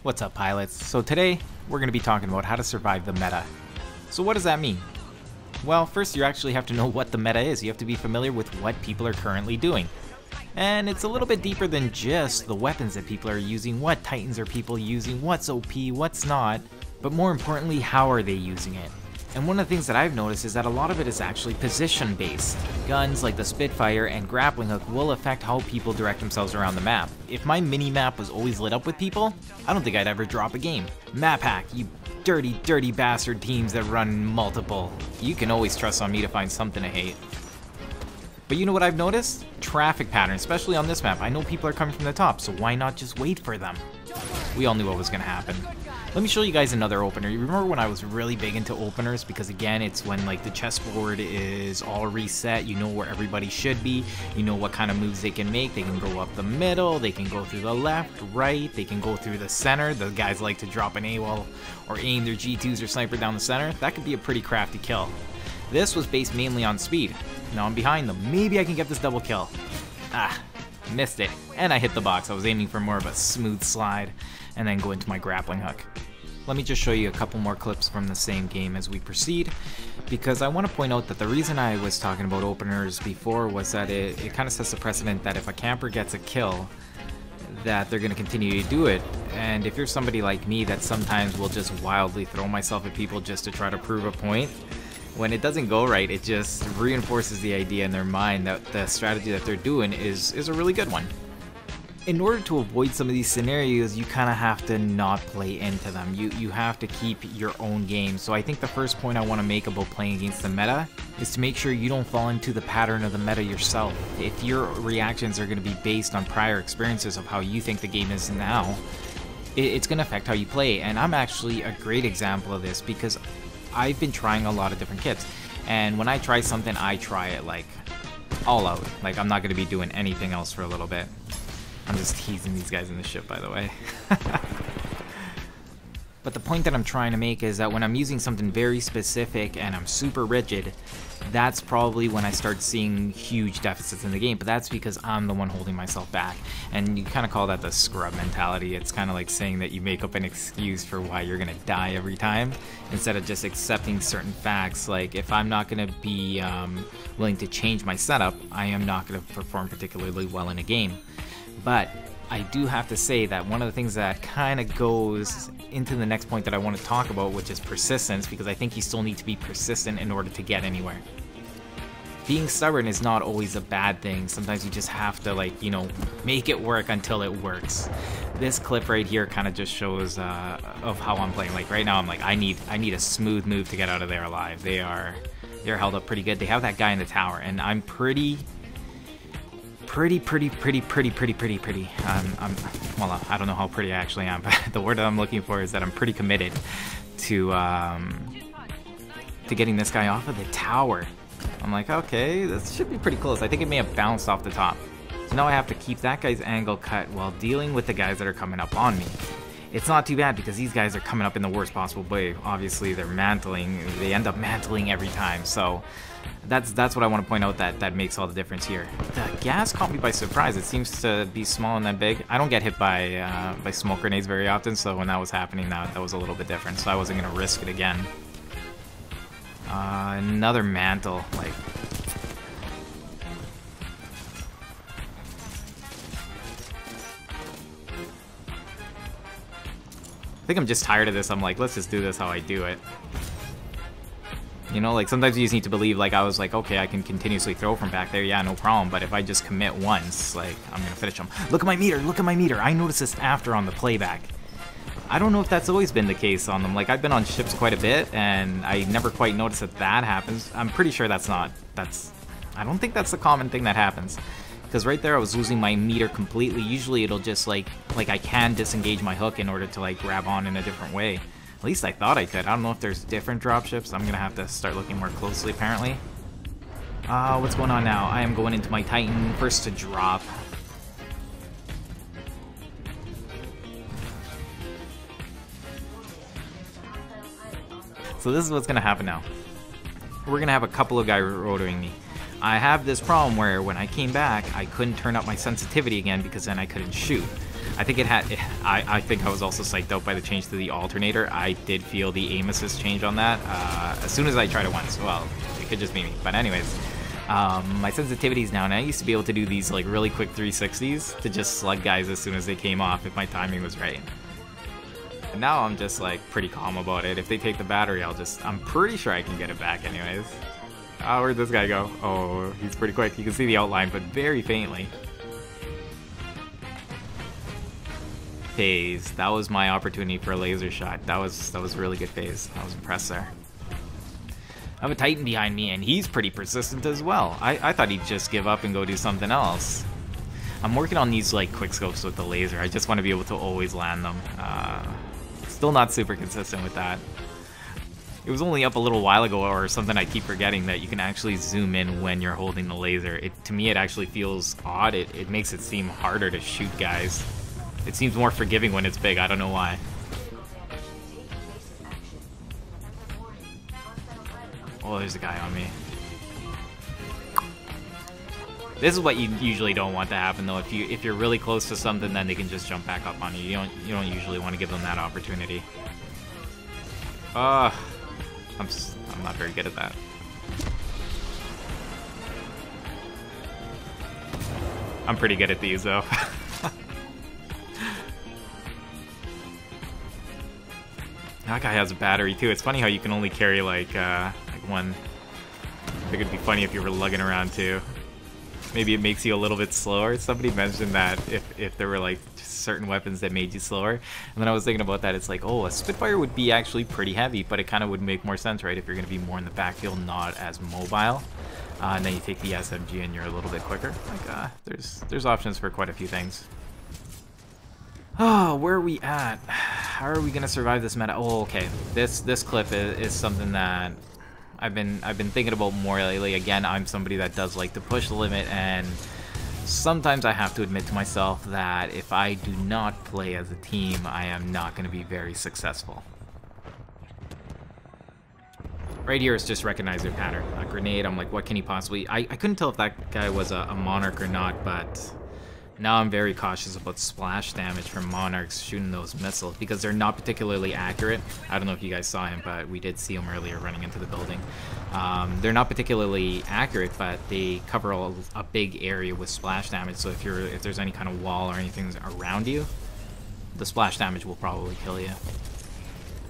What's up, pilots? So today, we're going to be talking about how to survive the meta. So what does that mean? Well, first you actually have to know what the meta is. You have to be familiar with what people are currently doing. And it's a little bit deeper than just the weapons that people are using, what titans are people using, what's OP, what's not, but more importantly, how are they using it? And one of the things that I've noticed is that a lot of it is actually position based. Guns like the Spitfire and grappling hook will affect how people direct themselves around the map. If my mini-map was always lit up with people, I don't think I'd ever drop a game. Map hack, you dirty bastard teams that run multiple. You can always trust on me to find something to hate. But you know what I've noticed? Traffic patterns, especially on this map. I know people are coming from the top, so why not just wait for them? We all knew what was gonna happen. Let me show you guys another opener. You remember when I was really big into openers? Because again, it's when like the chessboard is all reset, you know where everybody should be, you know what kind of moves they can make. They can go up the middle, they can go through the left, right, they can go through the center. The guys like to drop an AWOL or aim their G2s or sniper down the center. That could be a pretty crafty kill. This was based mainly on speed. Now I'm behind them. Maybe I can get this double kill. Ah, missed it. And I hit the box. I was aiming for more of a smooth slide and then go into my grappling hook. Let me just show you a couple more clips from the same game as we proceed, because I want to point out that the reason I was talking about openers before was that it kind of sets the precedent that if a camper gets a kill, that they're going to continue to do it. And if you're somebody like me that sometimes will just wildly throw myself at people just to try to prove a point, when it doesn't go right, it just reinforces the idea in their mind that the strategy that they're doing is a really good one. In order to avoid some of these scenarios, you kind of have to not play into them. You have to keep your own game. So I think the first point I want to make about playing against the meta is to make sure you don't fall into the pattern of the meta yourself. If your reactions are going to be based on prior experiences of how you think the game is now, it's going to affect how you play. And I'm actually a great example of this because I've been trying a lot of different kits. And when I try something, I try it like all out. Like I'm not going to be doing anything else for a little bit. I'm just teasing these guys in the ship, by the way. But the point that I'm trying to make is that when I'm using something very specific and I'm super rigid, that's probably when I start seeing huge deficits in the game. But that's because I'm the one holding myself back. And you kind of call that the scrub mentality. It's kind of like saying that you make up an excuse for why you're going to die every time, instead of just accepting certain facts. Like if I'm not going to be willing to change my setup, I am not going to perform particularly well in a game. But I do have to say that one of the things that kind of goes into the next point that I want to talk about, which is persistence, because I think you still need to be persistent in order to get anywhere. Being stubborn is not always a bad thing. Sometimes you just have to, like, you know, make it work until it works. This clip right here kind of just shows of how I'm playing. Like right now I'm like, I need a smooth move to get out of there alive. They're held up pretty good. They have that guy in the tower, and I'm pretty. Well, I don't know how pretty I actually am, but the word that I'm looking for is that I'm pretty committed to getting this guy off of the tower. I'm like, okay, this should be pretty close. I think it may have bounced off the top. So now I have to keep that guy's angle cut while dealing with the guys that are coming up on me. It's not too bad because these guys are coming up in the worst possible way. Obviously, they're mantling. They end up mantling every time. So that's what I want to point out that makes all the difference here. The gas caught me by surprise. It seems to be small and then big. I don't get hit by smoke grenades very often, so when that was happening, that was a little bit different. So I wasn't going to risk it again. Another mantle. Like, I think I'm just tired of this. I'm like, let's just do this how I do it. You know, like sometimes you just need to believe, like I was like, okay, I can continuously throw from back there, yeah, no problem, but if I just commit once, like, I'm gonna finish them. Look at my meter, I noticed this after on the playback. I don't know if that's always been the case on them. Like, I've been on ships quite a bit, and I never quite noticed that happens. I'm pretty sure I don't think that's a common thing that happens. Because right there I was losing my meter completely. Usually it'll just like I can disengage my hook in order to like grab on in a different way. At least I thought I could. I don't know if there's different dropships. I'm gonna have to start looking more closely apparently. What's going on now? I am going into my Titan, first to drop. So this is what's gonna happen now. We're gonna have a couple of guys rotoring me. I have this problem where when I came back, I couldn't turn up my sensitivity again because then I couldn't shoot. I think it had, I think I was also psyched out by the change to the alternator. I did feel the aim assist change on that as soon as I tried it once. Well, it could just be me. But anyways, my sensitivity is down. I used to be able to do these like really quick 360s to just slug guys as soon as they came off if my timing was right. And now I'm just like pretty calm about it. If they take the battery, I'm pretty sure I can get it back anyways. Oh, where'd this guy go? Oh, he's pretty quick. You can see the outline, but very faintly. Phase. That was my opportunity for a laser shot. That was a really good phase. I was impressed there. I have a Titan behind me, and he's pretty persistent as well. I thought he'd just give up and go do something else. I'm working on these like quick scopes with the laser. I just want to be able to always land them. Still not super consistent with that. It was only up a little while ago or something I keep forgetting that you can actually zoom in when you're holding the laser. To me, it actually feels odd. It makes it seem harder to shoot guys. It seems more forgiving when it's big. I don't know why. Oh, there's a guy on me. This is what you usually don't want to happen, though. If you're really close to something, then they can just jump back up on you. You don't usually want to give them that opportunity. I'm not very good at that. I'm pretty good at these, though. That guy has a battery too. It's funny how you can only carry like one. I think it'd be funny if you were lugging around too. Maybe it makes you a little bit slower. Somebody mentioned that if there were like certain weapons that made you slower. And then I was thinking about that. It's like, oh, a Spitfire would be actually pretty heavy, but it kind of would make more sense, right? If you're going to be more in the backfield, not as mobile. And then you take the SMG and you're a little bit quicker. Like, there's options for quite a few things. Oh, where are we at? How are we gonna survive this meta? Oh, okay. This clip is something that I've been thinking about more lately. Again, I'm somebody that does like to push the limit, and sometimes I have to admit to myself that if I do not play as a team, I am not gonna be very successful. Right here is just recognize their pattern. A grenade, I'm like, what can he possibly... I couldn't tell if that guy was a Monarch or not, but now I'm very cautious about splash damage from Monarchs shooting those missiles because they're not particularly accurate. I don't know if you guys saw him, but we did see him earlier running into the building. They're not particularly accurate, but they cover a big area with splash damage, so if there's any kind of wall or anything around you, the splash damage will probably kill you.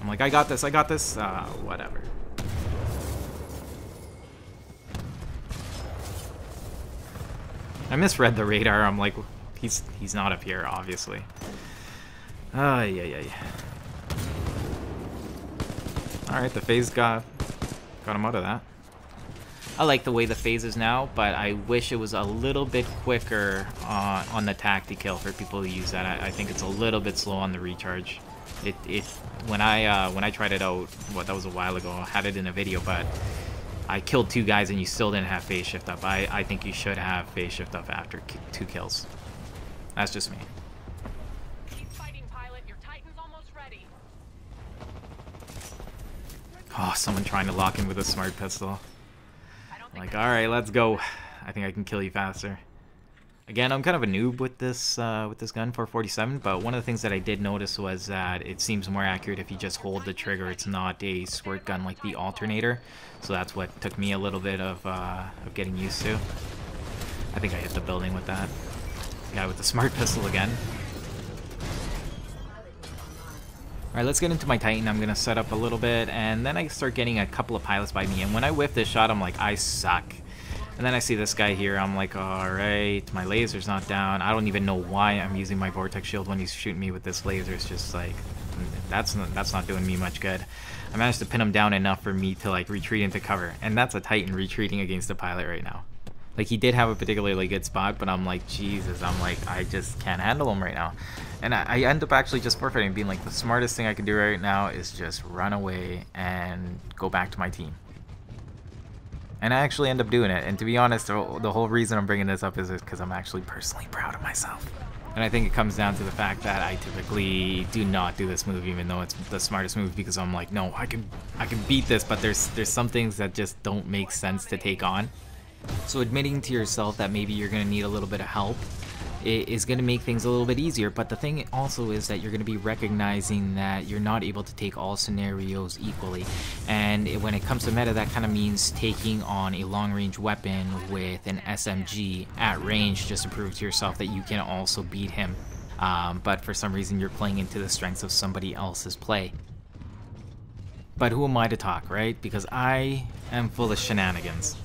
I'm like, I got this, whatever. I misread the radar. I'm like, he's not up here, obviously. Yeah. Alright, the phase got him out of that. I like the way the phase is now, but I wish it was a little bit quicker on the tactical for people to use that. I think it's a little bit slow on the recharge. When I tried it out, that was a while ago. I had it in a video, but I killed 2 guys and you still didn't have phase shift up. I think you should have phase shift up after 2 kills. That's just me. Keep fighting, pilot. Your Titan's almost ready. Oh, someone trying to lock in with a smart pistol. I'm like, alright, let's go. I think I can kill you faster. Again, I'm kind of a noob with this gun, 447, but one of the things that I did notice was that it seems more accurate if you just hold the trigger. It's not a squirt gun like the alternator, so that's what took me a little bit of getting used to. I think I hit the building with that. Guy with the smart pistol again. Alright, let's get into my Titan. I'm going to set up a little bit, and then I start getting a couple of pilots by me, and when I whiff this shot, I'm like, I suck. And then I see this guy here, I'm like, alright, my laser's not down. I don't even know why I'm using my Vortex Shield when he's shooting me with this laser. It's just like, that's not doing me much good. I managed to pin him down enough for me to like retreat into cover, and that's a Titan retreating against a pilot right now. Like, he did have a particularly good spot, but I'm like, Jesus, I just can't handle him right now. And I end up actually just forfeiting, being like, the smartest thing I can do right now is just run away and go back to my team. And I actually end up doing it. And to be honest, the whole reason I'm bringing this up is because I'm actually personally proud of myself. And I think it comes down to the fact that I typically do not do this move, even though it's the smartest move, because I'm like, no, I can beat this, but there's some things that just don't make sense to take on. So admitting to yourself that maybe you're going to need a little bit of help it is going to make things a little bit easier. But the thing also is that you're going to be recognizing that you're not able to take all scenarios equally. And when it comes to meta, that kind of means taking on a long-range weapon with an SMG at range just to prove to yourself that you can also beat him. But for some reason, you're playing into the strengths of somebody else's play. But who am I to talk, right? Because I am full of shenanigans.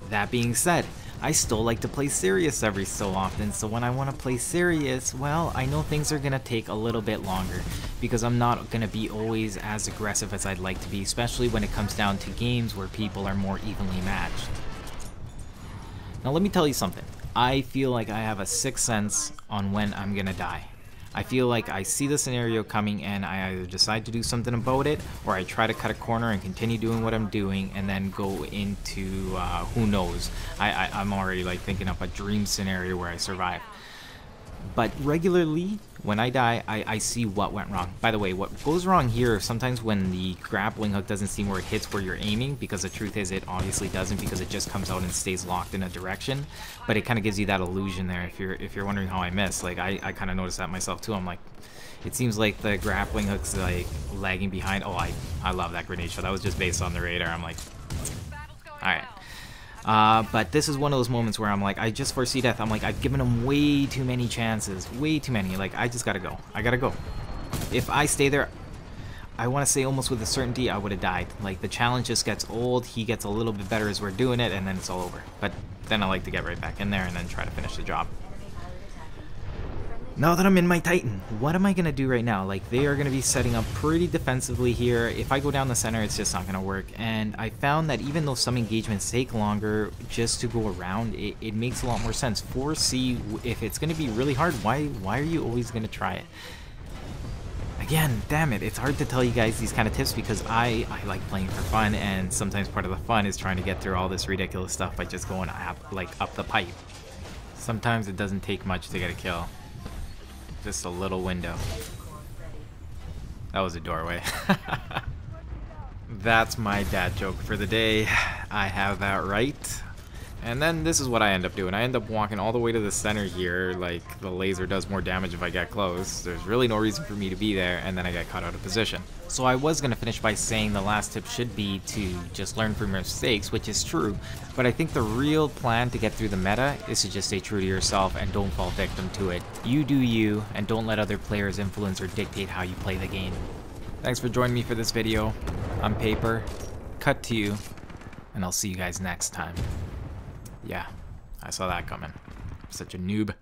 That being said, I still like to play serious every so often, so when I want to play serious, well, I know things are going to take a little bit longer, because I'm not going to be always as aggressive as I'd like to be, especially when it comes down to games where people are more evenly matched. Now let me tell you something. I feel like I have a sixth sense on when I'm going to die. I feel like I see the scenario coming and I either decide to do something about it, or I try to cut a corner and continue doing what I'm doing and then go into who knows. I'm already like thinking up a dream scenario where I survive. But regularly, when I die, I see what went wrong. By the way, what goes wrong here sometimes when the grappling hook doesn't seem where it hits where you're aiming, because the truth is it obviously doesn't, because it just comes out and stays locked in a direction. But it kind of gives you that illusion there. If you're wondering how I miss, like I kind of noticed that myself too. I'm like, it seems like the grappling hook's like lagging behind. Oh, I love that grenade shot. That was just based on the radar. I'm like, all right. But this is one of those moments where I'm like, I just foresee death. I'm like, I've given him way too many chances. Way too many. Like, I just gotta go. I gotta go. If I stay there, I want to say almost with a certainty, I would have died. Like, the challenge just gets old. He gets a little bit better as we're doing it, and then it's all over. But then I like to get right back in there and then try to finish the job. Now that I'm in my Titan, what am I going to do right now? Like, they are going to be setting up pretty defensively here. If I go down the center, it's just not going to work. And I found that even though some engagements take longer just to go around, it makes a lot more sense. 4C, if it's going to be really hard, why are you always going to try it? Again, damn it, it's hard to tell you guys these kind of tips because I like playing for fun, and sometimes part of the fun is trying to get through all this ridiculous stuff by just going up the pipe. Sometimes it doesn't take much to get a kill. Just a little window. That was a doorway. That's my dad joke for the day. I have that right. And then this is what I end up doing. I end up walking all the way to the center here, like the laser does more damage if I get close. There's really no reason for me to be there, and then I get caught out of position. So I was going to finish by saying the last tip should be to just learn from your mistakes, which is true. But I think the real plan to get through the meta is to just stay true to yourself and don't fall victim to it. You do you, and don't let other players influence or dictate how you play the game. Thanks for joining me for this video. I'm Paper, cut to you, and I'll see you guys next time. Yeah, I saw that coming. Such a noob.